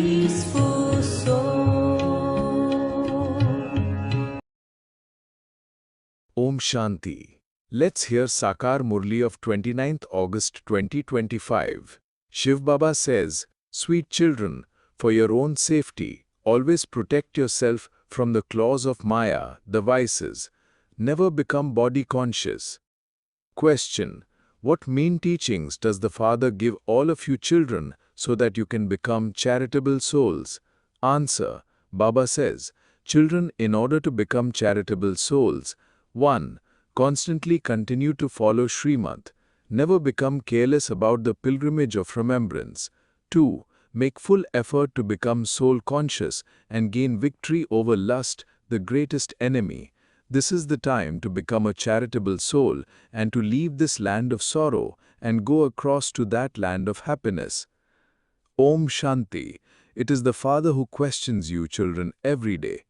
peaceful soul. Om Shanti. Let's hear Sakar Murli of 29th August 2025. Shiv Baba says, "Sweet children, for your own safety, always protect yourself from the claws of Maya, the vices. Never become body conscious." Question: what mean teachings does the Father give all of you children so that you can become charitable souls? Answer: Baba says, children, in order to become charitable souls, 1. Constantly continue to follow Srimad. Never become careless about the pilgrimage of remembrance. 2. Make full effort to become soul-conscious and gain victory over lust, the greatest enemy. This is the time to become a charitable soul and to leave this land of sorrow and go across to that land of happiness. Om Shanti. It is the Father who questions you, children, every day.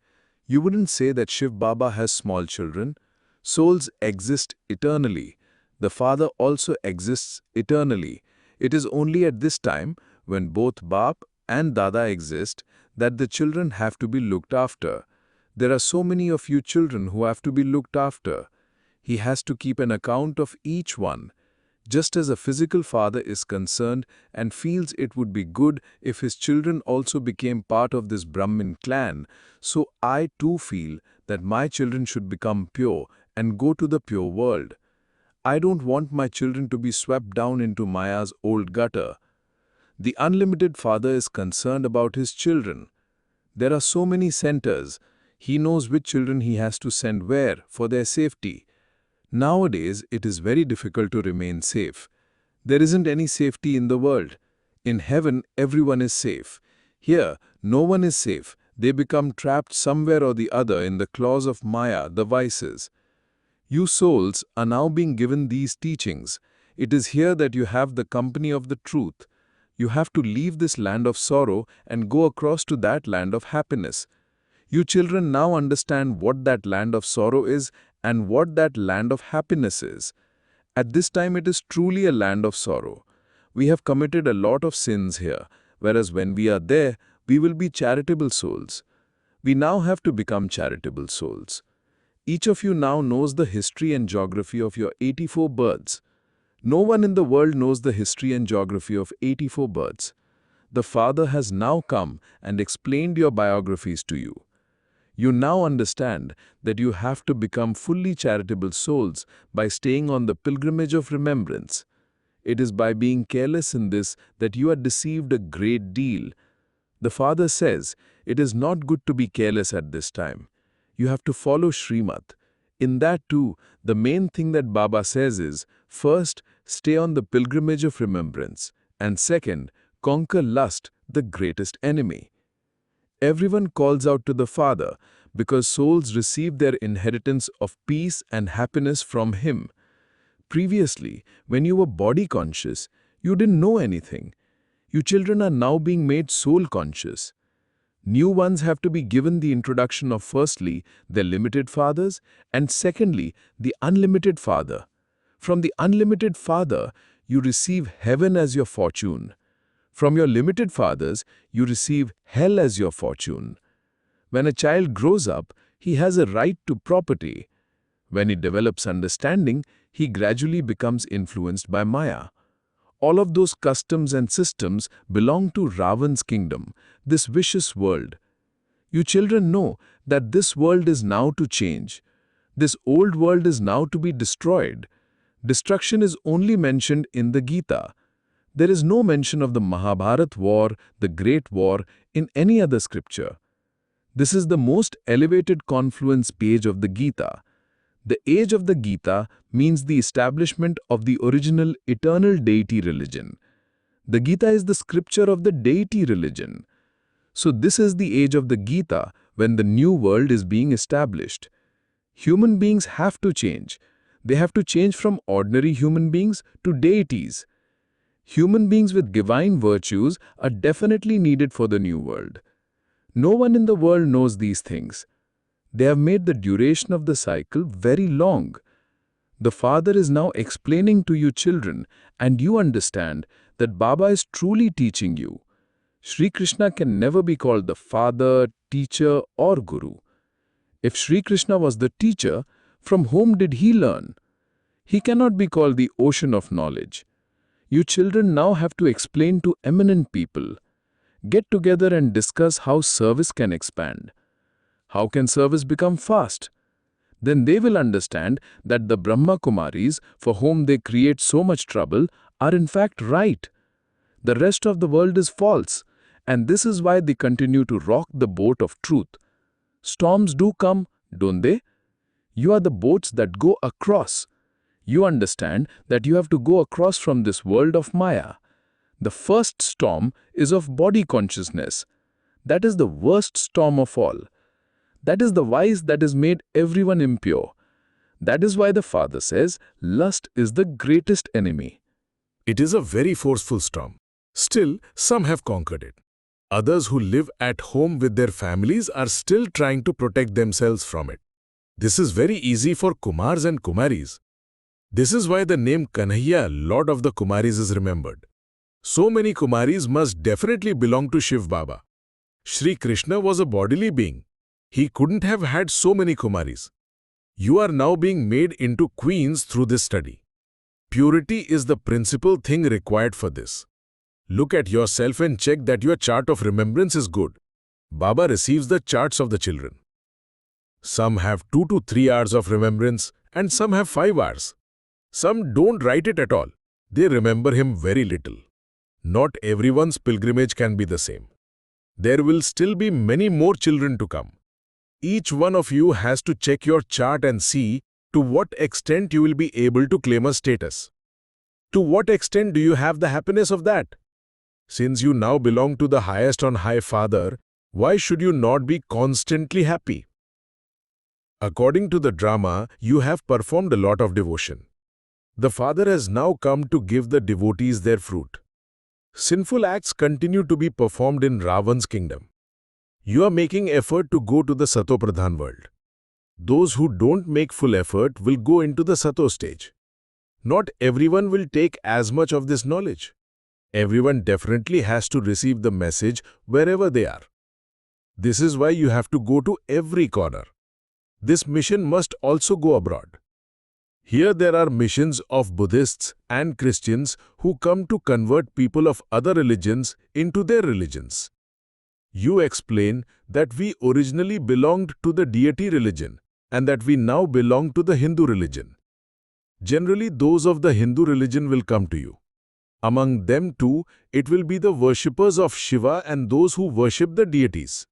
You wouldn't say that Shiv Baba has small children. Souls exist eternally. The Father also exists eternally. It is only at this time, when both Baap and Dada exist, that the children have to be looked after. There are so many of you children who have to be looked after. He has to keep an account of each one. Just as a physical father is concerned and feels it would be good if his children also became part of this Brahmin clan, so I too feel that my children should become pure and go to the pure world. I don't want my children to be swept down into Maya's old gutter. The unlimited Father is concerned about his children. There are so many centers. He knows which children he has to send where for their safety. Nowadays, it is very difficult to remain safe. There isn't any safety in the world. In heaven, everyone is safe. Here, no one is safe. They become trapped somewhere or the other in the claws of Maya, the vices. You souls are now being given these teachings. It is here that you have the company of the truth. You have to leave this land of sorrow and go across to that land of happiness. You children now understand what that land of sorrow is and what that land of happiness is. At this time it is truly a land of sorrow. We have committed a lot of sins here, whereas when we are there, we will be charitable souls. We now have to become charitable souls. Each of you now knows the history and geography of your 84 births. No one in the world knows the history and geography of 84 births. The Father has now come and explained your biographies to you. You now understand that you have to become fully charitable souls by staying on the pilgrimage of remembrance. It is by being careless in this that you are deceived a great deal. The Father says, it is not good to be careless at this time. You have to follow Srimad. In that too, the main thing that Baba says is, first, stay on the pilgrimage of remembrance, and second, conquer lust, the greatest enemy. Everyone calls out to the Father because souls receive their inheritance of peace and happiness from Him. Previously, when you were body conscious, you didn't know anything. You children are now being made soul conscious. New ones have to be given the introduction of firstly, their limited fathers, and secondly, the unlimited Father. From the unlimited Father, you receive heaven as your fortune. From your limited fathers, you receive hell as your fortune. When a child grows up, he has a right to property. When he develops understanding, he gradually becomes influenced by Maya. All of those customs and systems belong to Ravan's kingdom, this vicious world. You children know that this world is now to change. This old world is now to be destroyed. Destruction is only mentioned in the Gita. There is no mention of the Mahabharat war, the Great War, in any other scripture. This is the most elevated confluence page of the Gita. The age of the Gita means the establishment of the original eternal deity religion. The Gita is the scripture of the deity religion. So this is the age of the Gita when the new world is being established. Human beings have to change. They have to change from ordinary human beings to deities. Human beings with divine virtues are definitely needed for the new world. No one in the world knows these things. They have made the duration of the cycle very long. The Father is now explaining to you children, and you understand that Baba is truly teaching you. Sri Krishna can never be called the father, teacher, or guru. If Sri Krishna was the teacher, from whom did he learn? He cannot be called the ocean of knowledge. You children now have to explain to eminent people. Get together and discuss how service can expand. How can service become fast? Then they will understand that the Brahma Kumaris, for whom they create so much trouble, are in fact right. The rest of the world is false, and this is why they continue to rock the boat of truth. Storms do come, don't they? You are the boats that go across. You understand that you have to go across from this world of Maya. The first storm is of body consciousness. That is the worst storm of all. That is the vice that has made everyone impure. That is why the Father says, lust is the greatest enemy. It is a very forceful storm. Still, some have conquered it. Others who live at home with their families are still trying to protect themselves from it. This is very easy for Kumars and Kumaris. This is why the name Kanhaiya, Lord of the Kumaris, is remembered. So many Kumaris must definitely belong to Shiv Baba. Shri Krishna was a bodily being. He couldn't have had so many Kumaris. You are now being made into queens through this study. Purity is the principal thing required for this. Look at yourself and check that your chart of remembrance is good. Baba receives the charts of the children. Some have 2 to 3 hours of remembrance and some have 5 hours. Some don't write it at all. They remember him very little. Not everyone's pilgrimage can be the same. There will still be many more children to come. Each one of you has to check your chart and see to what extent you will be able to claim a status. To what extent do you have the happiness of that? Since you now belong to the highest on high Father, why should you not be constantly happy? According to the drama, you have performed a lot of devotion. The Father has now come to give the devotees their fruit. Sinful acts continue to be performed in Ravan's kingdom. You are making effort to go to the Satopradhan world. Those who don't make full effort will go into the Sato stage. Not everyone will take as much of this knowledge. Everyone definitely has to receive the message wherever they are. This is why you have to go to every corner. This mission must also go abroad. Here there are missions of Buddhists and Christians who come to convert people of other religions into their religions. You explain that we originally belonged to the deity religion and that we now belong to the Hindu religion. Generally, those of the Hindu religion will come to you. Among them too, it will be the worshippers of Shiva and those who worship the deities.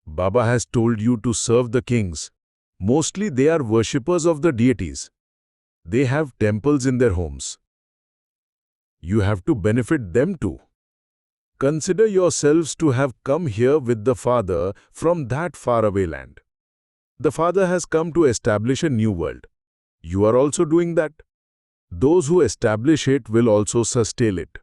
Baba has told you to serve the kings. Mostly they are worshippers of the deities. They have temples in their homes. You have to benefit them too. Consider yourselves to have come here with the Father from that faraway land. The Father has come to establish a new world. You are also doing that. Those who establish it will also sustain it.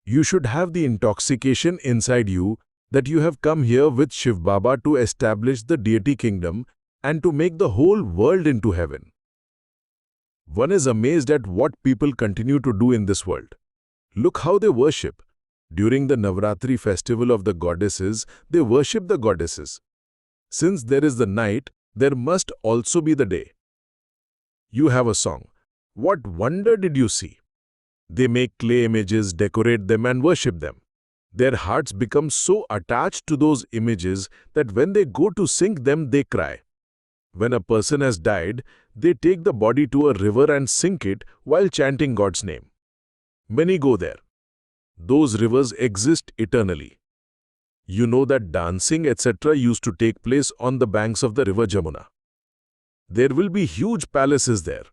You should have the intoxication inside you that you have come here with Shiv Baba to establish the deity kingdom and to make the whole world into heaven. One is amazed at what people continue to do in this world. Look how they worship. During the Navratri festival of the goddesses, they worship the goddesses. Since there is the night, there must also be the day. You have a song. What wonder did you see? They make clay images, decorate them and worship them. Their hearts become so attached to those images that when they go to sink them, they cry. When a person has died, they take the body to a river and sink it while chanting God's name. Many go there. Those rivers exist eternally. You know that dancing etc. used to take place on the banks of the river Jamuna. There will be huge palaces there.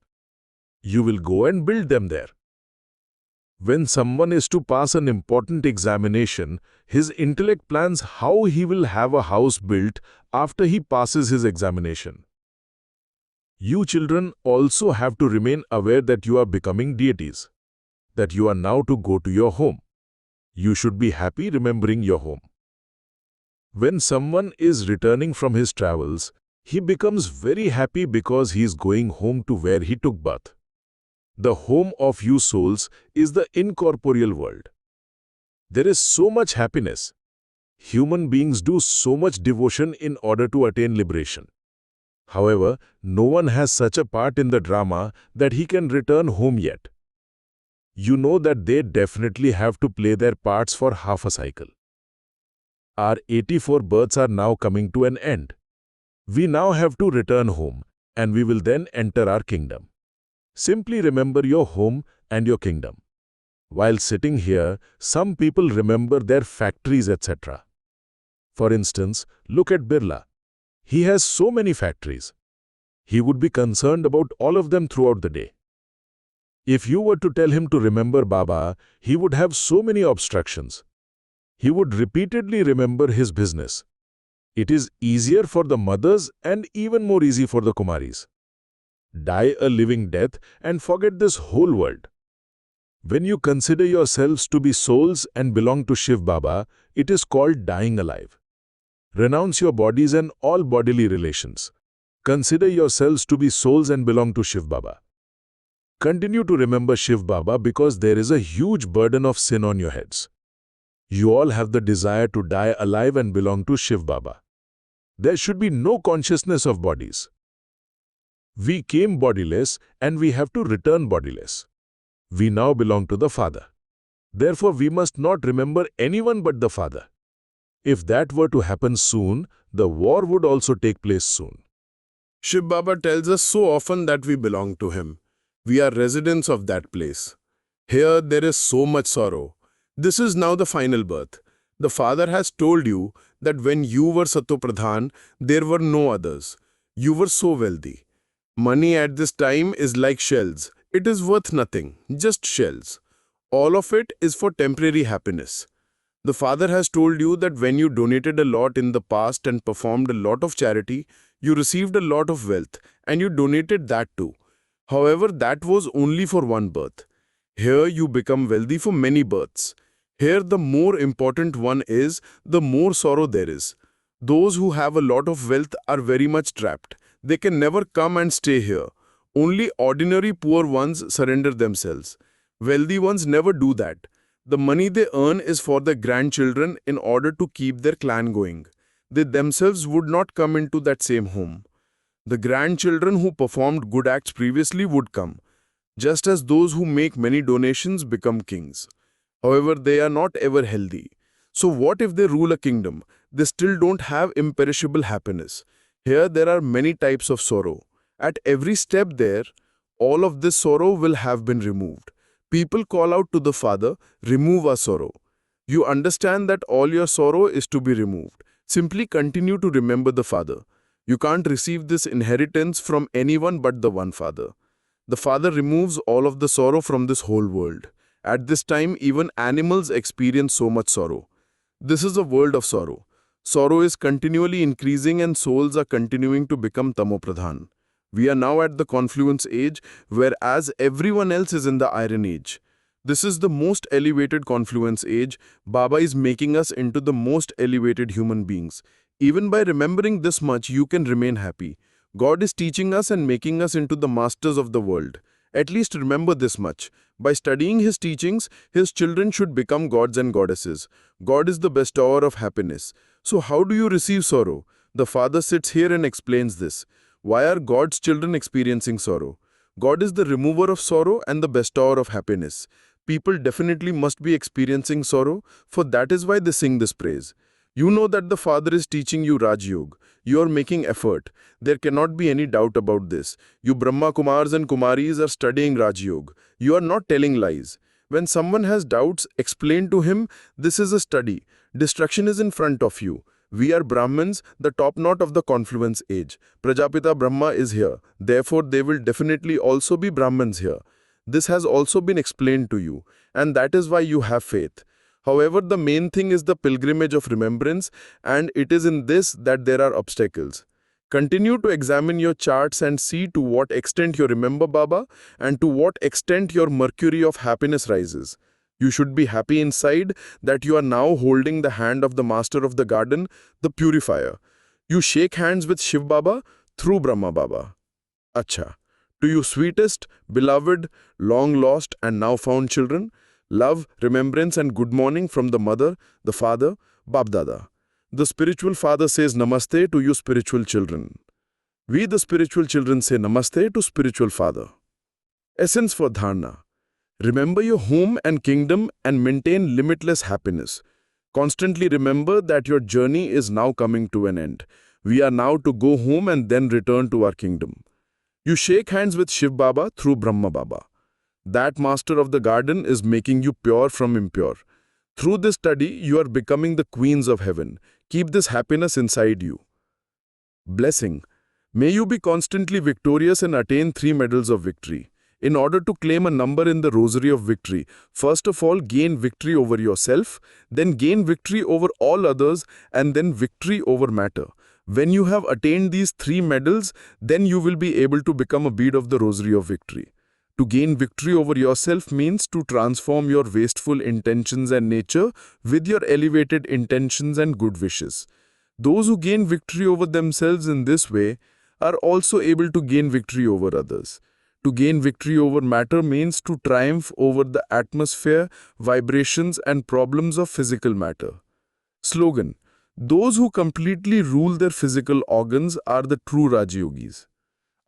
You will go and build them there. When someone is to pass an important examination, his intellect plans how he will have a house built after he passes his examination. You children also have to remain aware that you are becoming deities, that you are now to go to your home. You should be happy remembering your home. When someone is returning from his travels, he becomes very happy because he is going home to where he took birth. The home of you souls is the incorporeal world. There is so much happiness. Human beings do so much devotion in order to attain liberation. However, no one has such a part in the drama that he can return home yet. You know that they definitely have to play their parts for half a cycle. Our 84 births are now coming to an end. We now have to return home, and we will then enter our kingdom. Simply remember your home and your kingdom. While sitting here, some people remember their factories, etc. For instance, look at Birla. He has so many factories. He would be concerned about all of them throughout the day. If you were to tell him to remember Baba, he would have so many obstructions. He would repeatedly remember his business. It is easier for the mothers and even more easy for the Kumaris. Die a living death and forget this whole world. When you consider yourselves to be souls and belong to Shiv Baba, it is called dying alive. Renounce your bodies and all bodily relations. Consider yourselves to be souls and belong to Shiv Baba. Continue to remember Shiv Baba because there is a huge burden of sin on your heads. You all have the desire to die alive and belong to Shiv Baba. There should be no consciousness of bodies. We came bodiless and we have to return bodiless. We now belong to the Father. Therefore, we must not remember anyone but the Father. If that were to happen soon, the war would also take place soon. Shiv Baba tells us so often that we belong to him. We are residents of that place. Here there is so much sorrow. This is now the final birth. The Father has told you that when you were Satopradhan, there were no others. You were so wealthy. Money at this time is like shells. It is worth nothing, just shells. All of it is for temporary happiness. The Father has told you that when you donated a lot in the past and performed a lot of charity, you received a lot of wealth and you donated that too. However, that was only for one birth. Here you become wealthy for many births. Here the more important one is, the more sorrow there is. Those who have a lot of wealth are very much trapped. They can never come and stay here. Only ordinary poor ones surrender themselves. Wealthy ones never do that. The money they earn is for their grandchildren in order to keep their clan going. They themselves would not come into that same home. The grandchildren who performed good acts previously would come, just as those who make many donations become kings. However, they are not ever healthy. So what if they rule a kingdom? They still don't have imperishable happiness. Here there are many types of sorrow. At every step there, all of this sorrow will have been removed. People call out to the Father, remove our sorrow. You understand that all your sorrow is to be removed. Simply continue to remember the Father. You can't receive this inheritance from anyone but the one Father. The Father removes all of the sorrow from this whole world. At this time, even animals experience so much sorrow. This is a world of sorrow. Sorrow is continually increasing and souls are continuing to become tamopradhan. We are now at the confluence age, whereas everyone else is in the iron age. This is the most elevated confluence age. Baba is making us into the most elevated human beings. Even by remembering this much, you can remain happy. God is teaching us and making us into the masters of the world. At least remember this much. By studying His teachings, His children should become gods and goddesses. God is the bestower of happiness. So how do you receive sorrow? The Father sits here and explains this. Why are God's children experiencing sorrow? God is the remover of sorrow and the bestower of happiness. People definitely must be experiencing sorrow, for that is why they sing this praise. You know that the Father is teaching you Raj Yoga. You are making effort. There cannot be any doubt about this. You Brahma Kumars and Kumaris are studying Raj Yoga. You are not telling lies. When someone has doubts, explain to him, this is a study. Destruction is in front of you. We are Brahmins, the top knot of the confluence age. Prajapita Brahma is here. Therefore, they will definitely also be Brahmins here. This has also been explained to you, and that is why you have faith. However, the main thing is the pilgrimage of remembrance, and it is in this that there are obstacles. Continue to examine your charts and see to what extent you remember Baba and to what extent your mercury of happiness rises. You should be happy inside that you are now holding the hand of the master of the garden, the purifier. You shake hands with Shiv Baba through Brahma Baba. Acha. To you sweetest, beloved, long lost and now found children, Love, remembrance and good morning from the mother, the father, Bab Dada. The spiritual father says namaste to you spiritual children. We the spiritual children say namaste to spiritual father. Essence for dharana. Remember your home and kingdom and maintain limitless happiness. Constantly remember that your journey is now coming to an end. We are now to go home and then return to our kingdom. You shake hands with Shiv Baba through Brahma Baba. That master of the garden is making you pure from impure. Through this study, you are becoming the queens of heaven. Keep this happiness inside you. Blessing. May you be constantly victorious and attain 3 medals of victory. In order to claim a number in the rosary of victory, first of all gain victory over yourself, then gain victory over all others, and then victory over matter. When you have attained these 3 medals, then you will be able to become a bead of the rosary of victory. To gain victory over yourself means to transform your wasteful intentions and nature with your elevated intentions and good wishes. Those who gain victory over themselves in this way are also able to gain victory over others. To gain victory over matter means to triumph over the atmosphere, vibrations and problems of physical matter. Slogan: those who completely rule their physical organs are the true Rajyogis.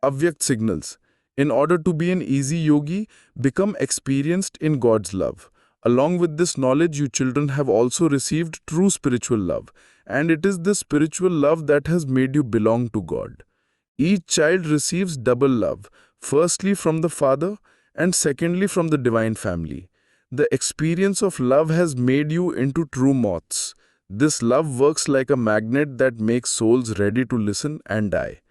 Avyakt signals: in order to be an easy yogi, become experienced in God's love. Along with this knowledge, you children have also received true spiritual love, and it is this spiritual love that has made you belong to God. Each child receives double love, firstly from the Father and secondly from the Divine Family. The experience of love has made you into true moths. This love works like a magnet that makes souls ready to listen and die.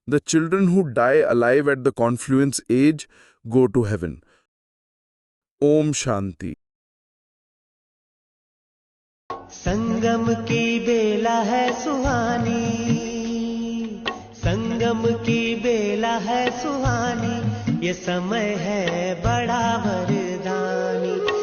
The children who die alive at the confluence age go to heaven. Om Shanti. संगम की बेला है सुहानी, संगम की बेला है सुहानी, ये समय है बड़ा वरदानी।